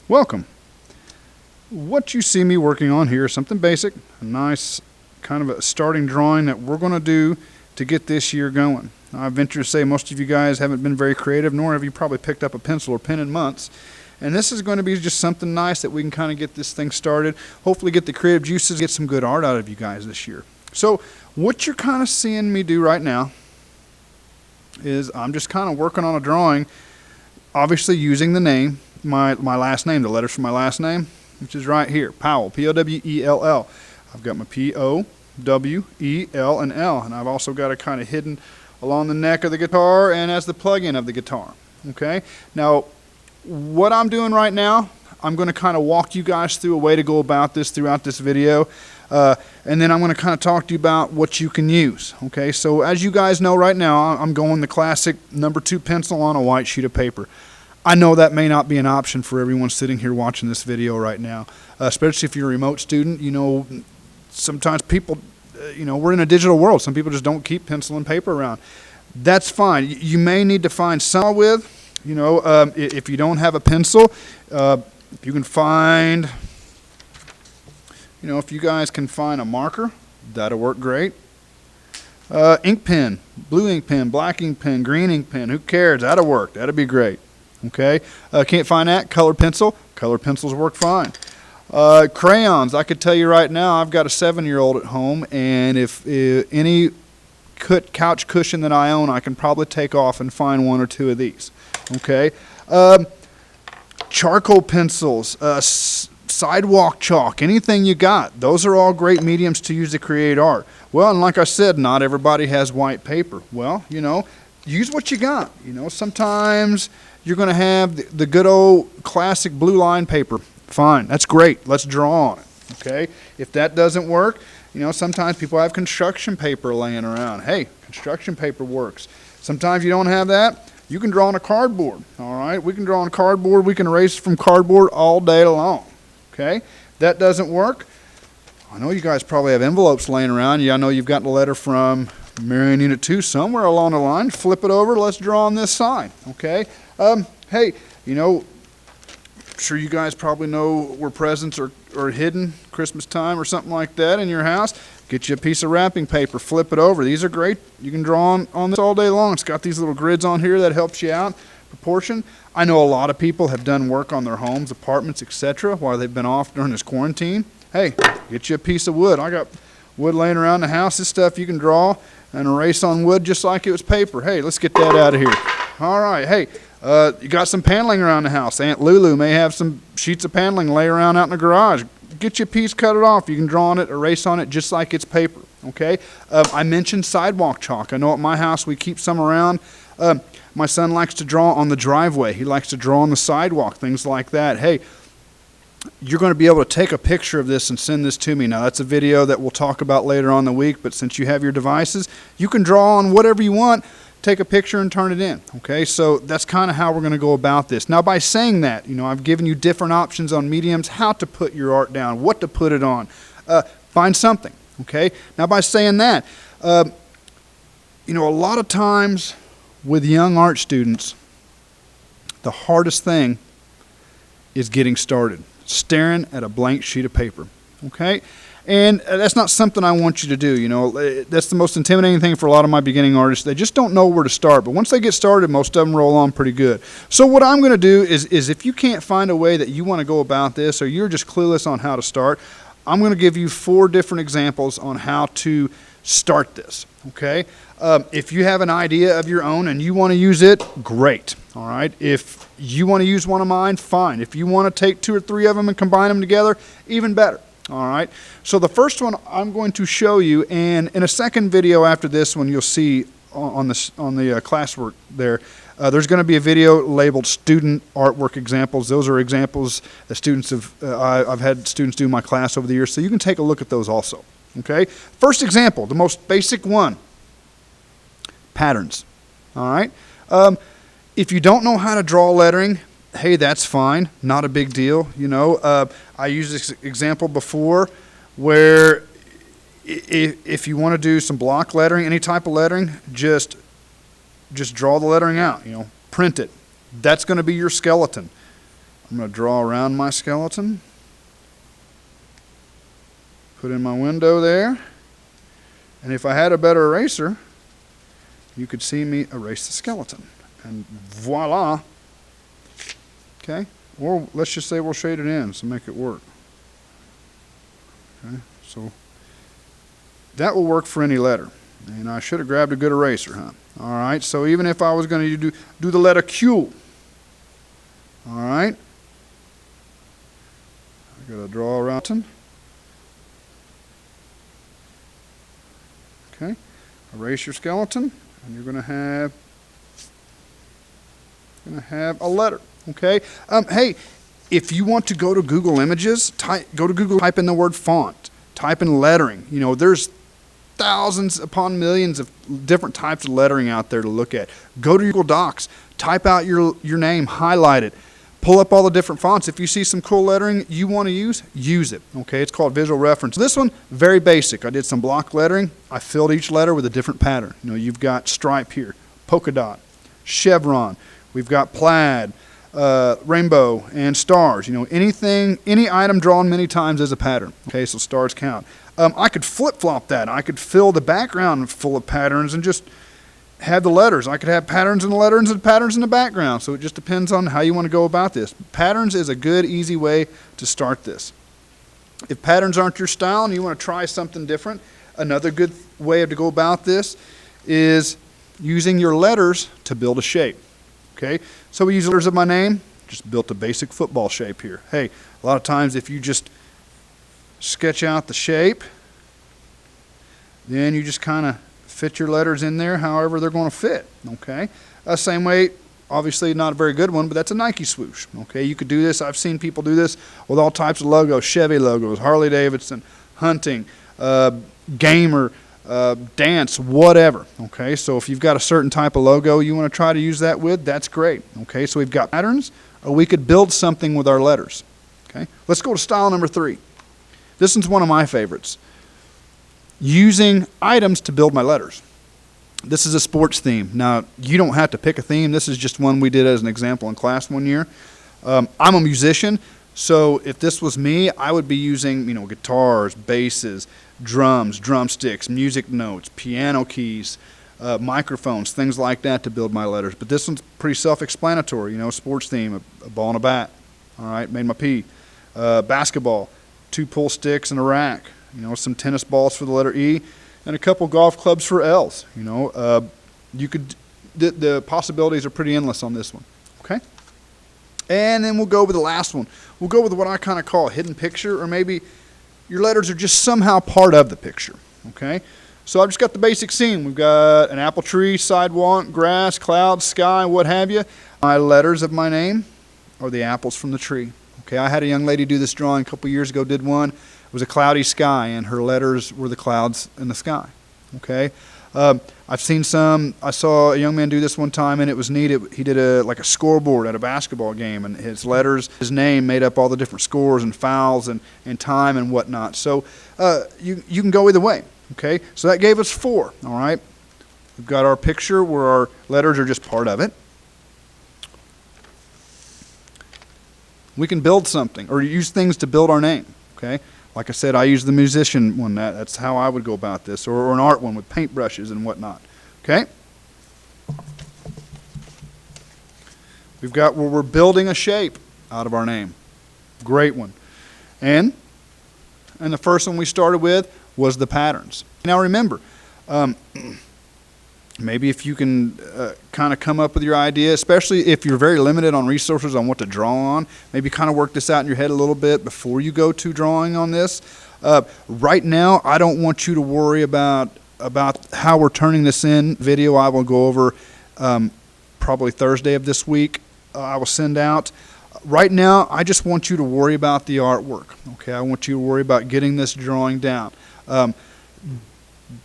Welcome. What you see me working on here is something basic, a nice kind of a starting drawing that we're going to do to get this year going. I venture to say most of you guys haven't been very creative, nor have you probably picked up a pencil or pen in months. And this is going to be just something nice that we can kind of get this thing started, hopefully get the creative juices, get some good art out of you guys this year. So what you're kind of seeing me do right now is I'm just kind of working on a drawing, obviously using the name, my last name, the letters from my last name, which is right here, Powell, P-O-W-E-L-L. I've got my P-O-W-E-L and L, and I've also got it kind of hidden along the neck of the guitar and as the plug-in of the guitar. Okay, now what I'm doing right now, I'm going to kind of walk you guys through a way to go about this throughout this video, and then I'm going to kind of talk to you about what you can use. Okay, so as you guys know right now, I'm going the classic number 2 pencil on a white sheet of paper. I know that may not be an option for everyone sitting here watching this video right now, especially if you're a remote student. You know, sometimes people, we're in a digital world. Some people just don't keep pencil and paper around. That's fine. You may need to find some with, if you don't have a pencil, if you can find, if you guys can find a marker, that'll work great. Ink pen, blue ink pen, black ink pen, green ink pen, who cares? That'll work. That'll be great. Okay, can't find that? Colored pencil. Colored pencils work fine. Crayons. I could tell you right now, I've got a 7-year-old at home, and if any couch cushion that I own, I can probably take off and find 1 or 2 of these. Okay, charcoal pencils, sidewalk chalk, anything you got. Those are all great mediums to use to create art. Well, and like I said, not everybody has white paper. Well, use what you got. Sometimes you're going to have the good old classic blue line paper. Fine, that's great. Let's draw on it. Okay, if that doesn't work, sometimes people have construction paper laying around. Hey, construction paper works. Sometimes you don't have that, you can draw on a cardboard. All right, we can draw on cardboard. We can erase from cardboard all day long. Okay, that doesn't work. I know you guys probably have envelopes laying around. Yeah, I know you've gotten a letter from Marion Unit 2 somewhere along the line. Flip it over. Let's draw on this side. Okay. Hey, I'm sure you guys probably know where presents are hidden Christmas time or something like that in your house. Get you a piece of wrapping paper, flip it over. These are great. You can draw on this all day long. It's got these little grids on here that helps you out. Proportion. I know a lot of people have done work on their homes, apartments, etc. while they've been off during this quarantine. Hey, get you a piece of wood. I got wood laying around the house. This stuff you can draw and erase on wood just like it was paper. Hey, let's get that out of here. All right. Hey, you got some paneling around the house. Aunt Lulu may have some sheets of paneling lay around out in the garage. Get you a piece, cut it off. You can draw on it, erase on it just like it's paper. Okay. I mentioned sidewalk chalk. I know at my house we keep some around. My son likes to draw on the driveway. He likes to draw on the sidewalk, things like that. Hey, you're going to be able to take a picture of this and send this to me. Now, that's a video that we'll talk about later on in the week, but since you have your devices, you can draw on whatever you want, take a picture and turn it in. Okay, so that's kind of how we're going to go about this. Now, by saying that, I've given you different options on mediums, how to put your art down, what to put it on. Find something. Okay, now by saying that, a lot of times with young art students, the hardest thing is getting started, staring at a blank sheet of paper. Okay, and that's not something I want you to do. That's the most intimidating thing for a lot of my beginning artists. They just don't know where to start, but once they get started, most of them roll on pretty good. So what I'm going to do is if you can't find a way that you want to go about this, or you're just clueless on how to start, I'm going to give you 4 different examples on how to start this. Okay, if you have an idea of your own and you want to use it, great. All right, if you want to use one of mine, fine. If you want to take 2 or 3 of them and combine them together, even better. All right, so the first one I'm going to show you, and in a second video after this one, you'll see on the classwork there, there's going to be a video labeled student artwork examples. Those are examples that students I've had students do in my class over the years, so you can take a look at those also. Okay, first example, the most basic one, patterns. All right, if you don't know how to draw lettering, hey, that's fine, not a big deal. I used this example before where if you want to do some block lettering, any type of lettering, just draw the lettering out, print it. That's going to be your skeleton. I'm going to draw around my skeleton. Put in my window there. And if I had a better eraser, you could see me erase the skeleton. And voila. Okay? Or let's just say we'll shade it in to make it work. Okay? So that will work for any letter. And I should have grabbed a good eraser, huh? All right, so even if I was going to do the letter Q, all right, I got to draw around it. Okay, erase your skeleton, and you're going to have a letter. Okay, hey, if you want to go to Google Images, go to Google, type in the word font, type in lettering. You know, there's thousands upon millions of different types of lettering out there to look at. Go to Google Docs, type out your name, highlight it, pull up all the different fonts. If you see some cool lettering you want to use it. Okay, it's called visual reference. This one, very basic. I did some block lettering. I filled each letter with a different pattern. You know, you've got stripe here, polka dot, chevron. We've got plaid, rainbow, and stars. You know, any item drawn many times as a pattern. Okay, so stars count. I could flip-flop that. I could fill the background full of patterns and just have the letters. I could have patterns in the letters and patterns in the background. So it just depends on how you want to go about this. Patterns is a good, easy way to start this. If patterns aren't your style and you want to try something different, another good way to go about this is using your letters to build a shape. Okay, so we use letters of my name, just built a basic football shape here. Hey, a lot of times if you just sketch out the shape, then you just kind of fit your letters in there however they're going to fit. Okay, same way, obviously not a very good one, but that's a Nike swoosh. Okay, you could do this. I've seen people do this with all types of logos, Chevy logos, Harley Davidson, hunting, gamer, dance, whatever. Okay, so if you've got a certain type of logo you want to try to use that with, that's great. Okay, so we've got patterns, or we could build something with our letters. Okay, let's go to style number 3. This one's one of my favorites. Using items to build my letters. This is a sports theme. Now, you don't have to pick a theme. This is just one we did as an example in class one year. I'm a musician, so if this was me, I would be using, guitars, basses, drums, drumsticks, music notes, piano keys, microphones, things like that to build my letters. But this one's pretty self-explanatory. Sports theme, a ball and a bat. All right, made my P. Basketball, 2 pull sticks and a rack. Some tennis balls for the letter E, and a couple golf clubs for L's. You could. The possibilities are pretty endless on this one. Okay. And then we'll go with the last one. We'll go with what I kind of call a hidden picture, or maybe your letters are just somehow part of the picture. Okay. So I've just got the basic scene. We've got an apple tree, sidewalk, grass, clouds, sky, what have you. My letters of my name are the apples from the tree. Okay. I had a young lady do this drawing a couple years ago. Did one. It was a cloudy sky, and her letters were the clouds in the sky. Okay, I've seen some. I saw a young man do this one time, and it was neat. He did a scoreboard at a basketball game, and his letters, his name, made up all the different scores and fouls and time and whatnot. So you can go either way. Okay, so that gave us 4. All right, we've got our picture where our letters are just part of it. We can build something or use things to build our name. Okay. Like I said, I use the musician one. That's how I would go about this, or an art one with paintbrushes and whatnot. Okay? We've got where we're building a shape out of our name. Great one. And the first one we started with was the patterns. Now remember, maybe if you can kind of come up with your idea, especially if you're very limited on resources on what to draw on, maybe kind of work this out in your head a little bit before you go to drawing on this. Right now, I don't want you to worry about how we're turning this in. Video I will go over probably Thursday of this week. I will send out. Right now, I just want you to worry about the artwork. Okay, I want you to worry about getting this drawing down.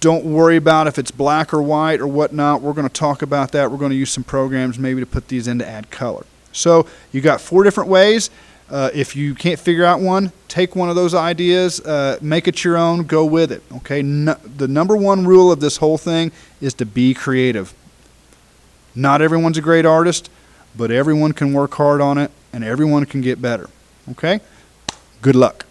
Don't worry about if it's black or white or whatnot. We're going to talk about that. We're going to use some programs maybe to put these in to add color. So you got 4 different ways. If you can't figure out one, take one of those ideas, make it your own, go with it. Okay. The number 1 rule of this whole thing is to be creative. Not everyone's a great artist, but everyone can work hard on it and everyone can get better. Okay? Good luck.